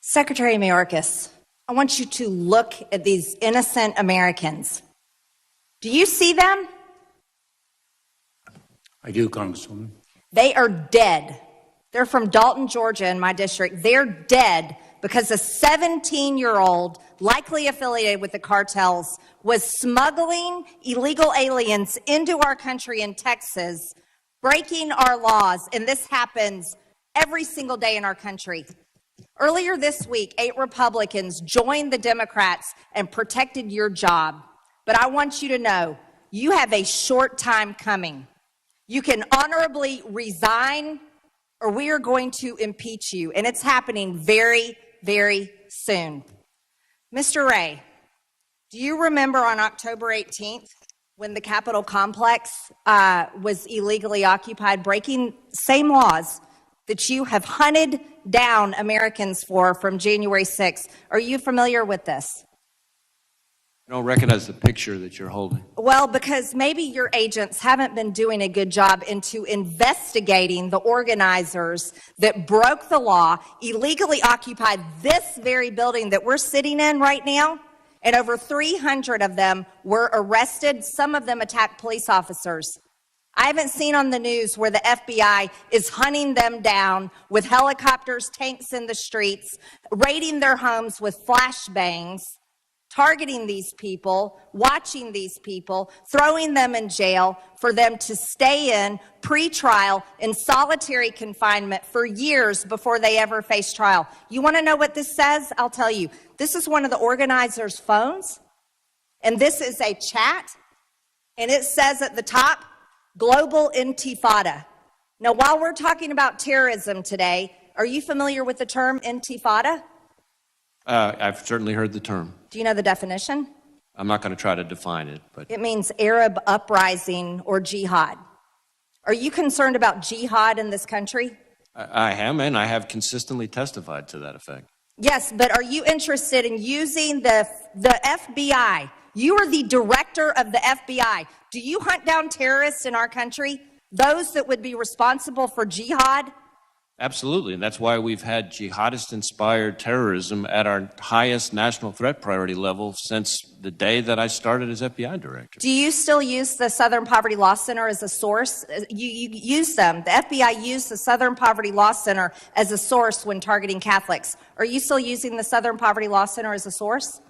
Secretary Mayorkas, I want you to look at these innocent Americans. Do you see them? I do, Congresswoman. They are dead. They're from Dalton, Georgia, in my district. They're dead because a 17-year-old, likely affiliated with the cartels, was smuggling illegal aliens into our country in Texas, breaking our laws, and this happens every single day in our country. Earlier this week, 8 Republicans joined the Democrats and protected your job. But I want you to know, you have a short time coming. You can honorably resign, or we are going to impeach you, and it's happening very, very soon. Mr. Wray, do you remember on October 18th when the Capitol complex was illegally occupied, breaking same laws that you have hunted down Americans for from January 6th? Are you familiar with this? I don't recognize the picture that you're holding. Well, because maybe your agents haven't been doing a good job into investigating the organizers that broke the law, illegally occupied this very building that we're sitting in right now, and over 300 of them were arrested. Some of them attacked police officers. I haven't seen on the news where the FBI is hunting them down with helicopters, tanks in the streets, raiding their homes with flashbangs, targeting these people, watching these people, throwing them in jail for them to stay in pre-trial in solitary confinement for years before they ever face trial. You want to know what this says? I'll tell you. This is one of the organizers' phones, and this is a chat, and it says at the top, Global Intifada. Now, while we're talking about terrorism today, are you familiar with the term Intifada? I've certainly heard the term. Do you know the definition? I'm not going to try to define it, but It means Arab uprising or jihad. Are you concerned about jihad in this country? I am, and I have consistently testified to that effect. Yes, but are you interested in using the FBI? You are the director of the FBI. Do you hunt down terrorists in our country? Those that would be responsible for jihad? Absolutely, and that's why we've had jihadist-inspired terrorism at our highest national threat priority level since the day that I started as FBI director. Do you still use the Southern Poverty Law Center as a source? You use them. The FBI used the Southern Poverty Law Center as a source when targeting Catholics. Are you still using the Southern Poverty Law Center as a source?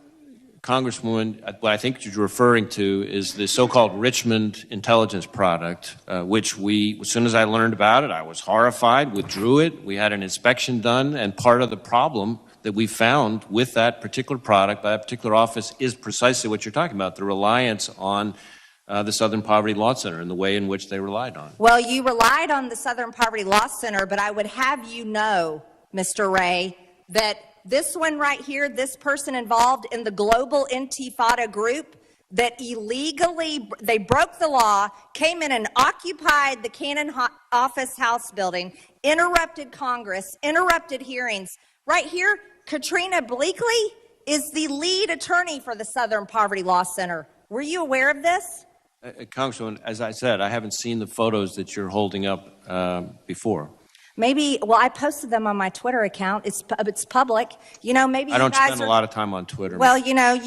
Congresswoman, what I think you're referring to is the so-called Richmond intelligence product, which as soon as I learned about it, I was horrified, withdrew it. We had an inspection done, and part of the problem that we found with that particular product by that particular office is precisely what you're talking about, the reliance on the Southern Poverty Law Center and the way in which they relied on it. Well, you relied on the Southern Poverty Law Center, but I would have you know, Mr. Wray, that this one right here, this person involved in the Global Intifada group that illegally, they broke the law, came in and occupied the Cannon Office House building, interrupted Congress, interrupted hearings. Right here, Katrina Bleakley is the lead attorney for the Southern Poverty Law Center. Were you aware of this? Congresswoman, as I said, I haven't seen the photos that you're holding up before. Maybe, well, I posted them on my Twitter account. It's public. You know, maybe I don't you guys spend a lot of time on Twitter. Well, you know,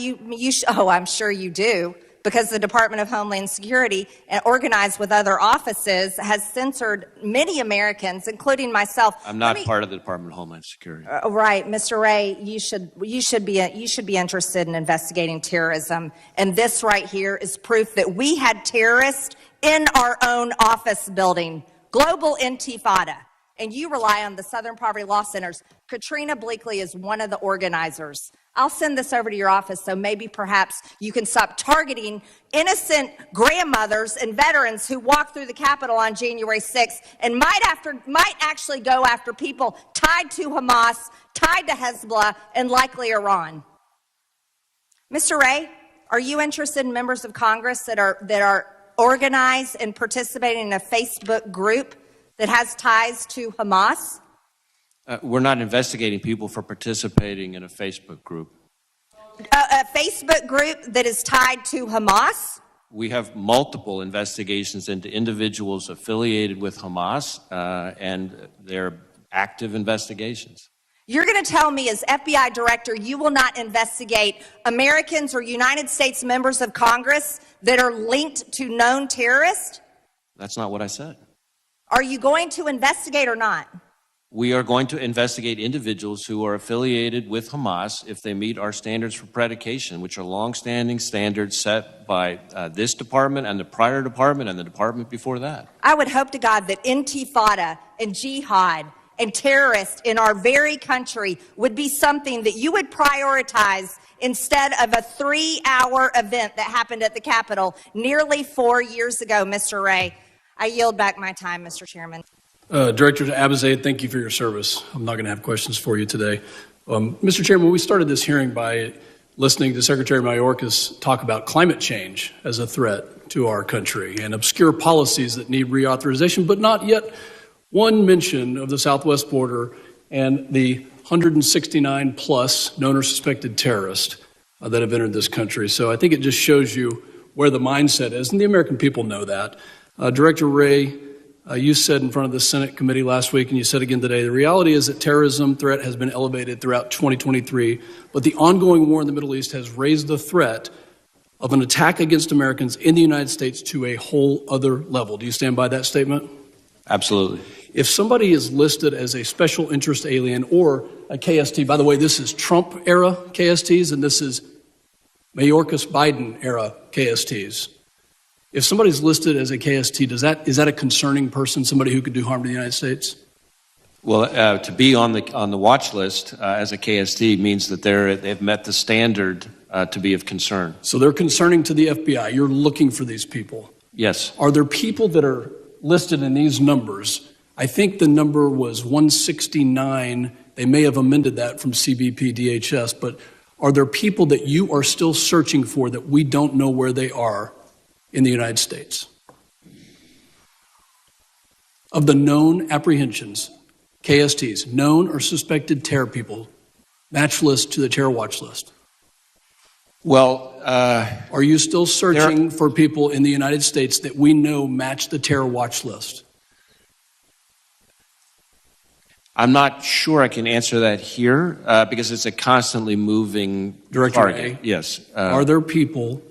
oh, I'm sure you do, because the Department of Homeland Security, organized with other offices, has censored many Americans, including myself. I'm not part of the Department of Homeland Security. Right, Mr. Wray, you should be interested in investigating terrorism, and this right here is proof that we had terrorists in our own office building. Global Intifada. And you rely on the Southern Poverty Law Centers. Katrina Bleakley is one of the organizers. I'll send this over to your office so maybe perhaps you can stop targeting innocent grandmothers and veterans who walked through the Capitol on January 6th and might actually go after people tied to Hamas, tied to Hezbollah, and likely Iran. Mr. Wray, are you interested in members of Congress that are organized and participating in a Facebook group that has ties to Hamas? We're not investigating people for participating in a Facebook group. A Facebook group that is tied to Hamas? We have multiple investigations into individuals affiliated with Hamas, and they're active investigations. You're going to tell me as FBI director you will not investigate Americans or United States members of Congress that are linked to known terrorists? That's not what I said. Are you going to investigate or not? We are going to investigate individuals who are affiliated with Hamas if they meet our standards for predication, which are longstanding standards set by this department and the prior department and the department before that. I would hope to God that intifada and jihad and terrorists in our very country would be something that you would prioritize instead of a 3-hour event that happened at the Capitol nearly 4 years ago, Mr. Wray. I yield back my time, Mr. Chairman. Director Abizaid, thank you for your service. I'm not going to have questions for you today. Mr. Chairman, we started this hearing by listening to Secretary Mayorkas talk about climate change as a threat to our country and obscure policies that need reauthorization, but not yet one mention of the southwest border and the 169 plus known or suspected terrorists that have entered this country. So I think it just shows you where the mindset is, and the American people know that. Director Wray, you said in front of the Senate committee last week, and you said again today, the reality is that terrorism threat has been elevated throughout 2023, but the ongoing war in the Middle East has raised the threat of an attack against Americans in the United States to a whole other level. Do you stand by that statement? Absolutely. If somebody is listed as a special interest alien or a KST, by the way, this is Trump-era KSTs, and this is Mayorkas-Biden-era KSTs. If somebody's listed as a KST, is that a concerning person, somebody who could do harm to the United States? Well, to be on the watch list as a KST means that they've met the standard to be of concern. So they're concerning to the FBI. You're looking for these people. Yes. Are there people that are listed in these numbers? I think the number was 169. They may have amended that from CBP DHS, but are there people that you are still searching for that we don't know where they are in the United States? Of the known apprehensions, KSTs, known or suspected terror people, match list to the terror watch list. Well, are you still searching for people in the United States that we know match the terror watch list? I'm not sure I can answer that here because it's a constantly moving Director target. A, yes. Are there people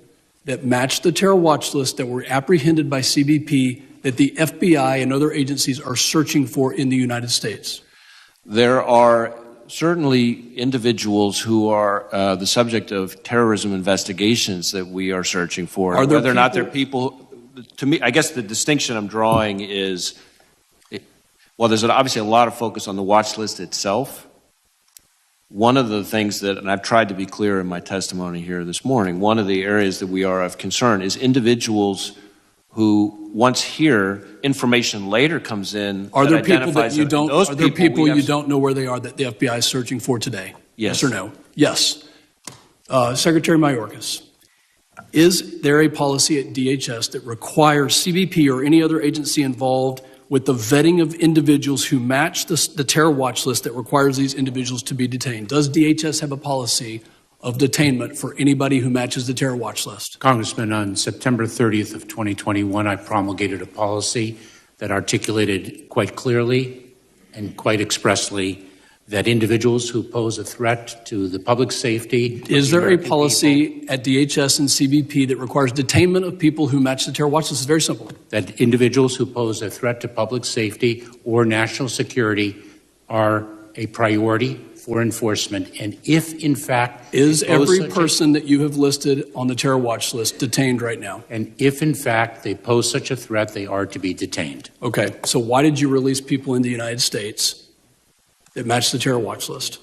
that match the terror watch list that were apprehended by CBP that the FBI and other agencies are searching for in the United States? There are certainly individuals who are the subject of terrorism investigations that we are searching for. Are there Whether or not they're people, to me, I guess the distinction I'm drawing is, well, there's obviously a lot of focus on the watch list itself. One of the things that, and I've tried to be clear in my testimony here this morning, one of the areas that we are of concern is individuals who, once here, information later comes in. Are there people that you them. don't? Are there people you don't know where they are that the FBI is searching for today? Yes. Yes or no? Yes. Secretary Mayorkas, is there a policy at DHS that requires CBP or any other agency involved with the vetting of individuals who match the terror watch list that requires these individuals to be detained? Does DHS have a policy of detainment for anybody who matches the terror watch list? Congressman, on September 30th of 2021, I promulgated a policy that articulated quite clearly and quite expressly that individuals who pose a threat to the public safety. Is there a policy at DHS and CBP that requires detainment of people who match the terror watch list? It's very simple. That individuals who pose a threat to public safety or national security are a priority for enforcement. And if, in fact, is every person that you have listed on the terror watch list detained right now? And if, in fact, they pose such a threat, they are to be detained. Okay, so why did you release people in the United States that match the terror watch list?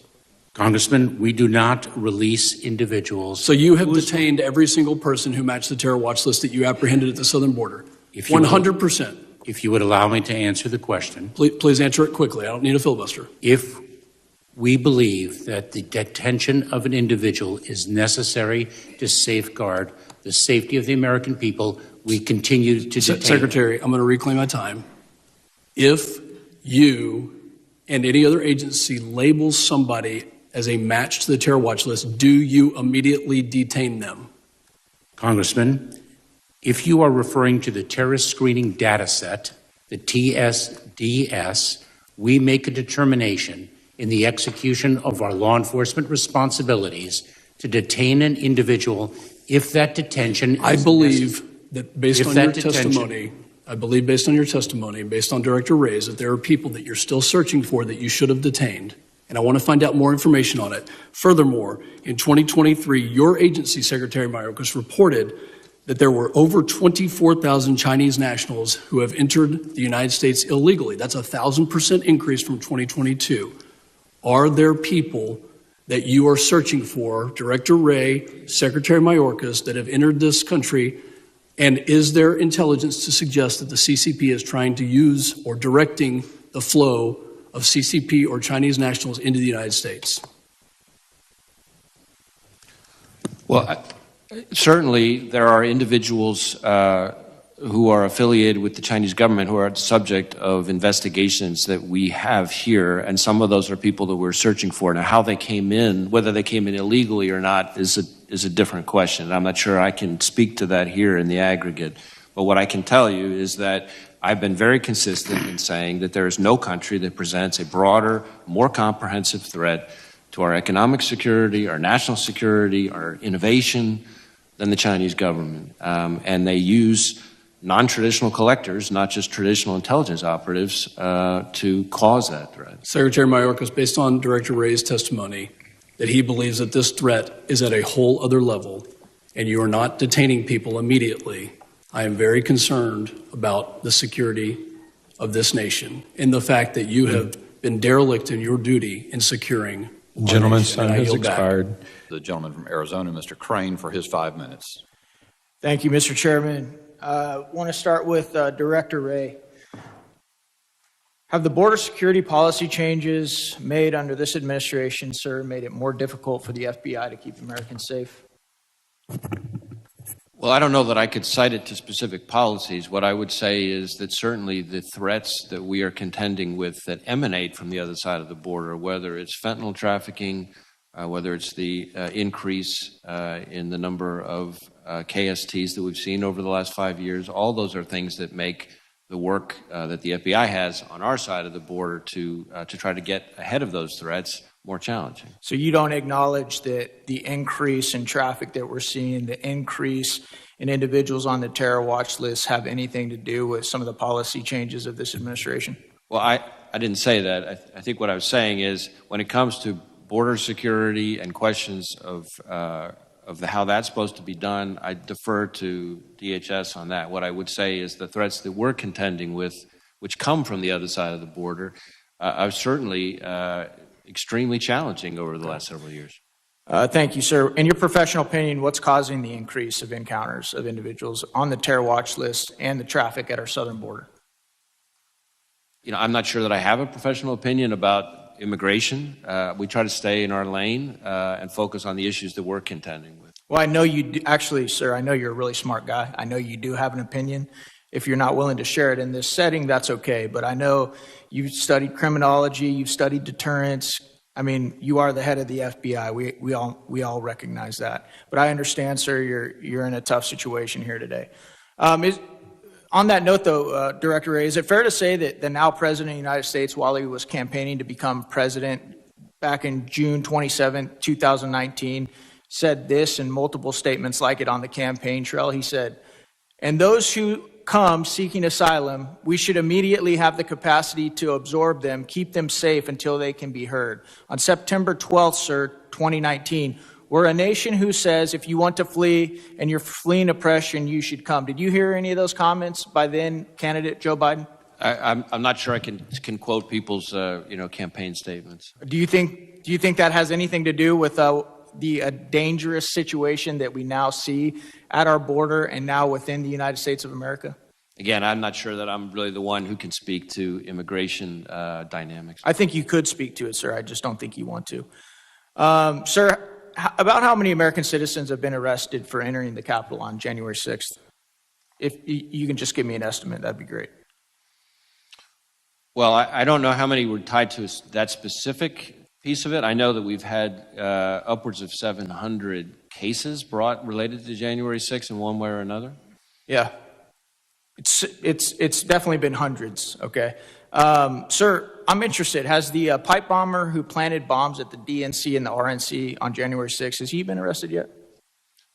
Congressman, we do not release individuals. So you have detained every single person who matched the terror watch list that you apprehended at the southern border? 100%. If you would allow me to answer the question. Please answer it quickly. I don't need a filibuster. If we believe that the detention of an individual is necessary to safeguard the safety of the American people, we continue to detain. Secretary, I'm going to reclaim my time. If you and any other agency labels somebody as a match to the terror watch list, do you immediately detain them? Congressman, if you are referring to the terrorist screening data set, the TSDS, we make a determination in the execution of our law enforcement responsibilities to detain an individual if that detention is I believe that based on your detention- testimony, based on Director Wray's, that there are people that you're still searching for that you should have detained. And I want to find out more information on it. Furthermore, in 2023, your agency, Secretary Mayorkas, reported that there were over 24,000 Chinese nationals who have entered the United States illegally. That's a 1,000% increase from 2022. Are there people that you are searching for, Director Wray, Secretary Mayorkas, that have entered this country? And is there intelligence to suggest that the CCP is trying to use or directing the flow of CCP or Chinese nationals into the United States? Well, certainly there are individuals who are affiliated with the Chinese government who are the subject of investigations that we have here, and some of those are people that we're searching for. Now, how they came in, whether they came in illegally or not, is a different question. I'm not sure I can speak to that here in the aggregate. But what I can tell you is that I've been very consistent in saying that there is no country that presents a broader, more comprehensive threat to our economic security, our national security, our innovation than the Chinese government. And they use non-traditional collectors, not just traditional intelligence operatives, to cause that threat. Secretary Mayorkas, based on Director Wray's testimony, that he believes that this threat is at a whole other level and you are not detaining people immediately, I am very concerned about the security of this nation and the fact that you have been derelict in your duty in securing. Gentleman's time has yield back. expired. The gentleman from Arizona, Mr. Crane, for his 5 minutes. Thank you, Mr. Chairman. I want to start with Director Wray. Have the border security policy changes made under this administration, sir, made it more difficult for the FBI to keep Americans safe? Well, I don't know that I could cite it to specific policies. What I would say is that certainly the threats that we are contending with that emanate from the other side of the border, whether it's fentanyl trafficking, whether it's the increase in the number of KSTs that we've seen over the last 5 years, all those are things that make the work that the FBI has on our side of the border to try to get ahead of those threats more challenging. So you don't acknowledge that the increase in traffic that we're seeing, the increase in individuals on the terror watch list have anything to do with some of the policy changes of this administration? Well, I didn't say that. I think what I was saying is when it comes to border security and questions of how that's supposed to be done, I defer to DHS on that. What I would say is the threats that we're contending with, which come from the other side of the border, are certainly extremely challenging over the last several years. Thank you, sir. In your professional opinion, what's causing the increase of encounters of individuals on the terror watch list and the traffic at our southern border? You know, I'm not sure that I have a professional opinion about immigration. We try to stay in our lane and focus on the issues that we're contending with. Well, I know you do, actually, sir, I know you're a really smart guy. I know you do have an opinion. If you're not willing to share it in this setting, that's okay. But I know you've studied criminology, you've studied deterrence. I mean, you are the head of the FBI. We all recognize that. But I understand, sir, you're in a tough situation here today. On that note, though, Director Wray, is it fair to say that the now President of the United States, while he was campaigning to become president back in June 27, 2019, said this in multiple statements like it on the campaign trail? He said, "And those who come seeking asylum, we should immediately have the capacity to absorb them, keep them safe until they can be heard." On September 12th, sir, 2019, we're a nation who says if you want to flee and you're fleeing oppression, you should come. Did you hear any of those comments by then candidate Joe Biden? I'm not sure I can quote people's campaign statements. Do you think that has anything to do with the dangerous situation that we now see at our border and now within the United States of America? Again, I'm not sure that I'm really the one who can speak to immigration dynamics. I think you could speak to it, sir. I just don't think you want to. Sir, about how many American citizens have been arrested for entering the Capitol on January 6th? If you can just give me an estimate, that'd be great. Well, I don't know how many were tied to that specific piece of it. I know that we've had upwards of 700 cases brought related to January 6th in one way or another. Yeah, it's definitely been hundreds. Okay, Sir, I'm interested. Has the pipe bomber who planted bombs at the DNC and the RNC on January 6th, has he been arrested yet?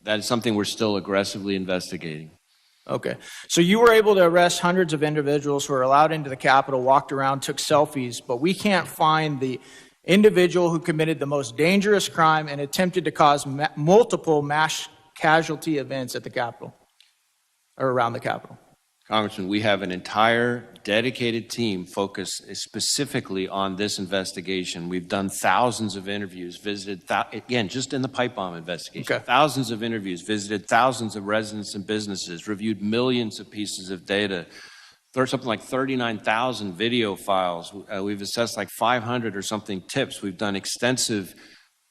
That is something we're still aggressively investigating. Okay. So you were able to arrest hundreds of individuals who were allowed into the Capitol, walked around, took selfies, but we can't find the individual who committed the most dangerous crime and attempted to cause multiple mass casualty events at the Capitol, or around the Capitol. Congressman, we have an entire dedicated team focused specifically on this investigation. We've done thousands of interviews, visited, again, just in the pipe bomb investigation, Okay. thousands of interviews, visited thousands of residents and businesses, reviewed millions of pieces of data. There's something like 39,000 video files. We've assessed like 500 or something tips. We've done extensive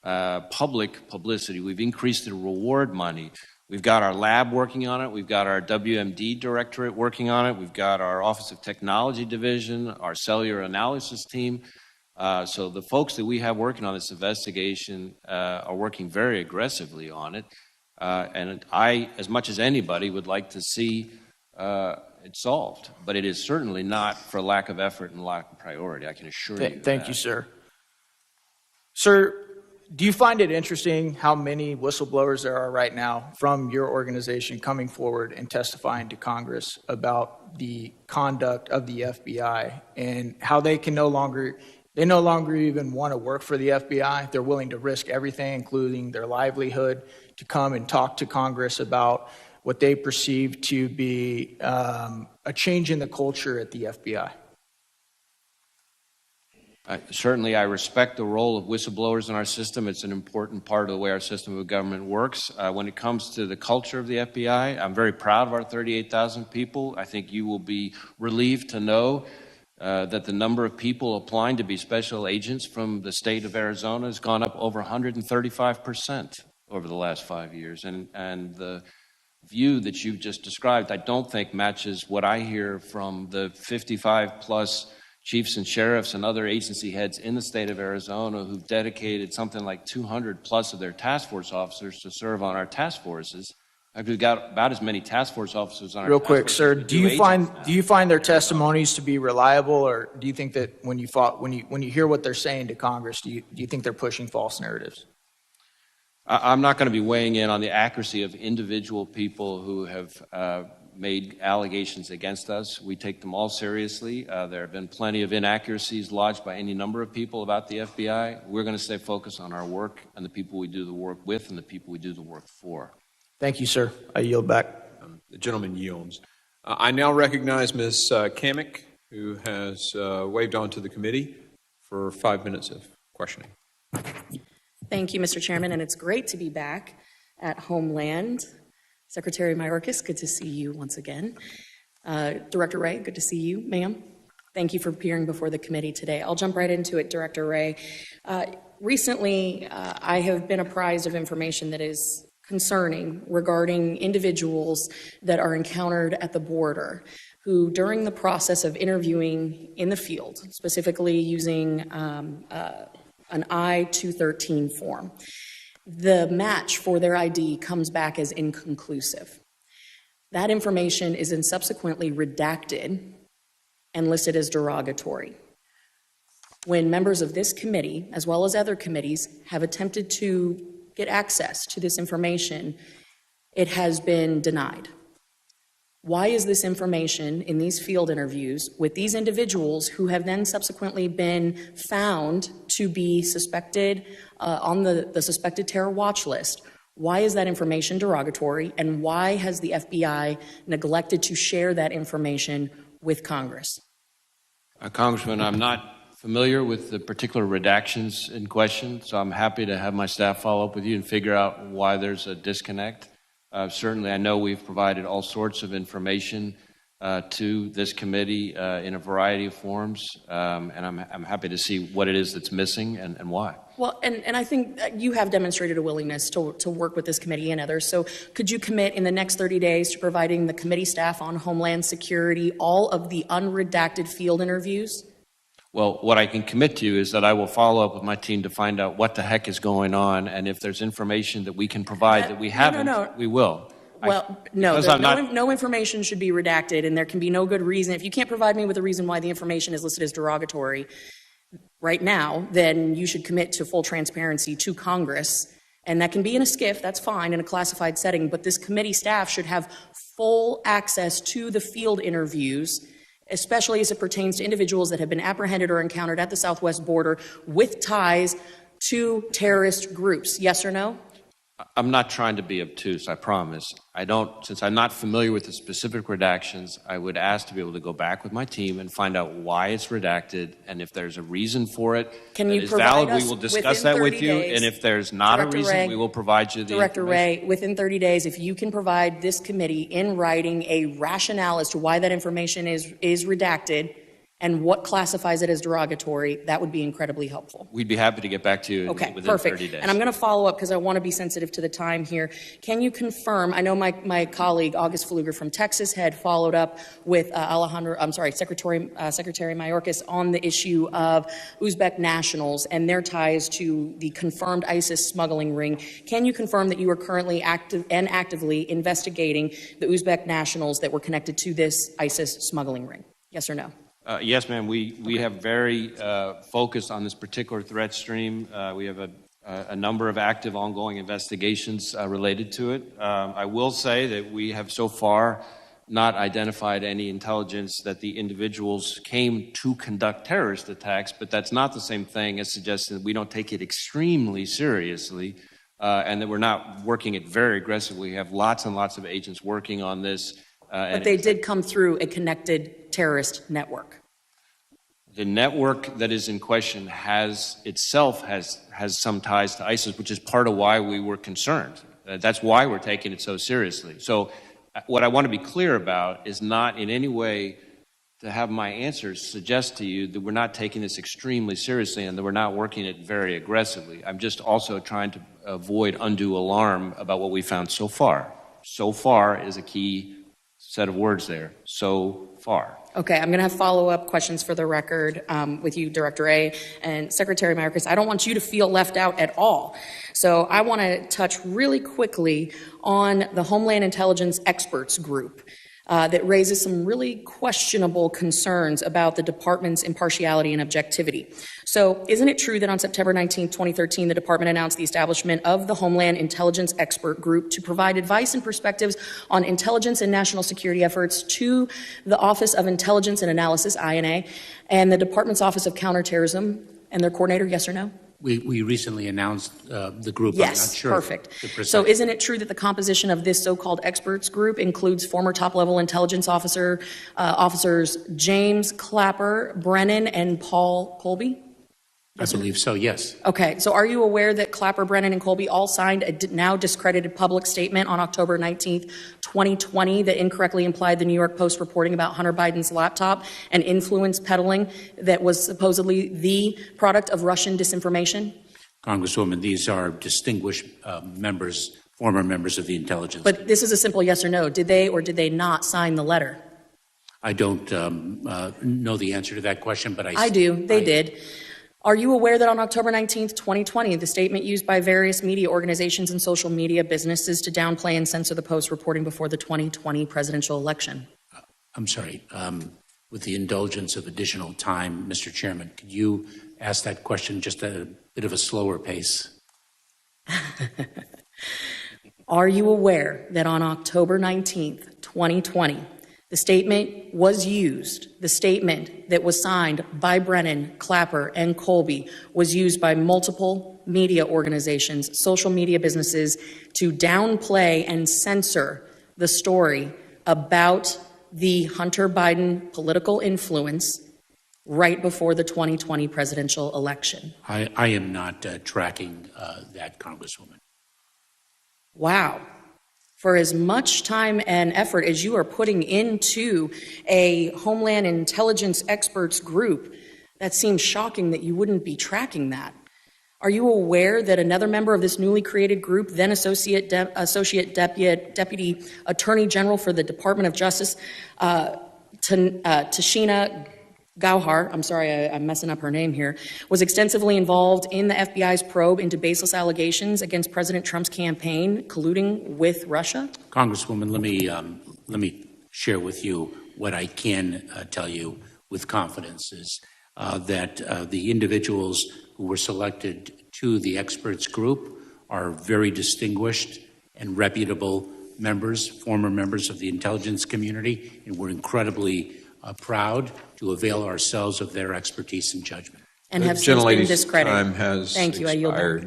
public publicity. We've increased the reward money. We've got our lab working on it. We've got our WMD directorate working on it. We've got our Office of Technology Division, our cellular analysis team. So the folks that we have working on this investigation are working very aggressively on it. And I, as much as anybody, would like to see it solved. But it is certainly not for lack of effort and lack of priority, I can assure you. Thank you, sir. Sir, do you find it interesting how many whistleblowers there are right now from your organization coming forward and testifying to Congress about the conduct of the FBI and how they no longer even want to work for the FBI? They're willing to risk everything, including their livelihood, to come and talk to Congress about what they perceive to be a change in the culture at the FBI. Certainly, I respect the role of whistleblowers in our system. It's an important part of the way our system of government works. When it comes to the culture of the FBI, I'm very proud of our 38,000 people. I think you will be relieved to know that the number of people applying to be special agents from the state of Arizona has gone up over 135% over the last 5 years. And the view that you've just described, I don't think matches what I hear from the 55-plus chiefs and sheriffs and other agency heads in the state of Arizona who've dedicated something like 200 plus of their task force officers to serve on our task forces. We've got about as many task force officers on our Real task quick, forces sir, as we do you agents find now. their testimonies to be reliable, or do you think that when you hear what they're saying to Congress, do you think they're pushing false narratives? I'm not going to be weighing in on the accuracy of individual people who have made allegations against us. We take them all seriously. There have been plenty of inaccuracies lodged by any number of people about the FBI. We're going to stay focused on our work and the people we do the work with and the people we do the work for. Thank you, sir. I yield back. The gentleman yields. I now recognize Ms. Kamick, who has waved on to the committee for 5 minutes of questioning. Thank you, Mr. Chairman, and it's great to be back at Homeland. Secretary Mayorkas, good to see you once again. Director Wray, good to see you, ma'am. Thank you for appearing before the committee today. I'll jump right into it, Director Wray. Recently, I have been apprised of information that is concerning regarding individuals that are encountered at the border who, during the process of interviewing in the field, specifically using an I-213 form, the match for their ID comes back as inconclusive. That information is then subsequently redacted and listed as derogatory. When members of this committee, as well as other committees, have attempted to get access to this information, it has been denied. Why is this information in these field interviews with these individuals who have then subsequently been found to be suspected on the suspected terror watch list? Why is that information derogatory, and why has the FBI neglected to share that information with Congress? Congressman, I'm not familiar with the particular redactions in question, so I'm happy to have my staff follow up with you and figure out why there's a disconnect. Certainly, I know we've provided all sorts of information to this committee in a variety of forms, and I'm happy to see what it is that's missing and why. Well, and I think you have demonstrated a willingness to work with this committee and others. So could you commit in the next 30 days to providing the committee staff on Homeland Security all of the unredacted field interviews? Well, what I can commit to you is that I will follow up with my team to find out what the heck is going on, and if there's information that we can provide that we haven't, we will. Well, no, because I'm not- no information should be redacted, and there can be no good reason. If you can't provide me with a reason why the information is listed as derogatory right now, then you should commit to full transparency to Congress. And that can be in a SCIF, that's fine, in a classified setting, but this committee staff should have full access to the field interviews, especially as it pertains to individuals that have been apprehended or encountered at the southwest border with ties to terrorist groups. Yes or no? I'm not trying to be obtuse, I promise. Since I'm not familiar with the specific redactions, I would ask to be able to go back with my team and find out why it's redacted, and if there's a reason for it Can that you is provide valid, us we will discuss within that with 30 you, days? and if there's not Director a reason, Wray, we will provide you the Director information. Wray, within 30 days, if you can provide this committee in writing a rationale as to why that information is redacted and what classifies it as derogatory, that would be incredibly helpful. We'd be happy to get back to you Okay, within perfect. 30 days. And I'm going to follow up because I want to be sensitive to the time here. Can you confirm, I know my colleague, August Pfluger from Texas, had followed up with Secretary Mayorkas on the issue of Uzbek nationals and their ties to the confirmed ISIS smuggling ring. Can you confirm that you are currently actively investigating the Uzbek nationals that were connected to this ISIS smuggling ring? Yes or no? Yes, ma'am. We have very focused on this particular threat stream. We have a number of active ongoing investigations related to it. I will say that we have so far not identified any intelligence that the individuals came to conduct terrorist attacks, but that's not the same thing as suggesting that we don't take it extremely seriously and that we're not working it very aggressively. We have lots and lots of agents working on this. But they did come through a connected terrorist network. The network that is in question has some ties to ISIS, which is part of why we were concerned. That's why we're taking it so seriously. So what I want to be clear about is not in any way to have my answers suggest to you that we're not taking this extremely seriously and that we're not working it very aggressively. I'm just also trying to avoid undue alarm about what we found so far. So far is a key set of words there. So far. Okay, I'm going to have follow-up questions for the record with you, Director Wray and Secretary Mayorkas. I don't want you to feel left out at all. So I want to touch really quickly on the Homeland Intelligence Experts Group that raises some really questionable concerns about the department's impartiality and objectivity. So isn't it true that on September 19, 2013, the department announced the establishment of the Homeland Intelligence Expert Group to provide advice and perspectives on intelligence and national security efforts to the Office of Intelligence and Analysis, INA, and the department's Office of Counterterrorism and their coordinator, yes or no? We recently announced the group. Yes, I'm not sure perfect. So isn't it true that the composition of this so-called experts group includes former top-level intelligence officers James Clapper, Brennan, and Paul Colby? I believe so, yes. Okay, so are you aware that Clapper, Brennan, and Colby all signed a now discredited public statement on October 19th, 2020 that incorrectly implied the New York Post reporting about Hunter Biden's laptop and influence peddling that was supposedly the product of Russian disinformation? Congresswoman, these are distinguished former members of the intelligence. But this is a simple yes or no. Did they or did they not sign the letter? I don't know the answer to that question, but I do. They did. Are you aware that on October 19th, 2020, the statement used by various media organizations and social media businesses to downplay and censor the Post reporting before the 2020 presidential election? I'm sorry. With the indulgence of additional time, Mr. Chairman, could you ask that question just at a bit of a slower pace? Are you aware that on October 19th, 2020, the statement was used, the statement that was signed by Brennan, Clapper, and Colby was used by multiple media organizations, social media businesses to downplay and censor the story about the Hunter Biden political influence right before the 2020 presidential election? I am not tracking that, Congresswoman. Wow. For as much time and effort as you are putting into a Homeland Intelligence Experts Group, that seems shocking that you wouldn't be tracking that. Are you aware that another member of this newly created group, then Associate Deputy Attorney General for the Department of Justice, Tashina Gauhar, I'm sorry, I'm messing up her name here, was extensively involved in the FBI's probe into baseless allegations against President Trump's campaign colluding with Russia? Congresswoman, let me share with you what I can tell you with confidence is that the individuals who were selected to the experts group are very distinguished and reputable members, former members of the intelligence community, and we're incredibly proud to avail ourselves of their expertise and judgment. And have since been discredited. Time has Thank you. I yield back. expired.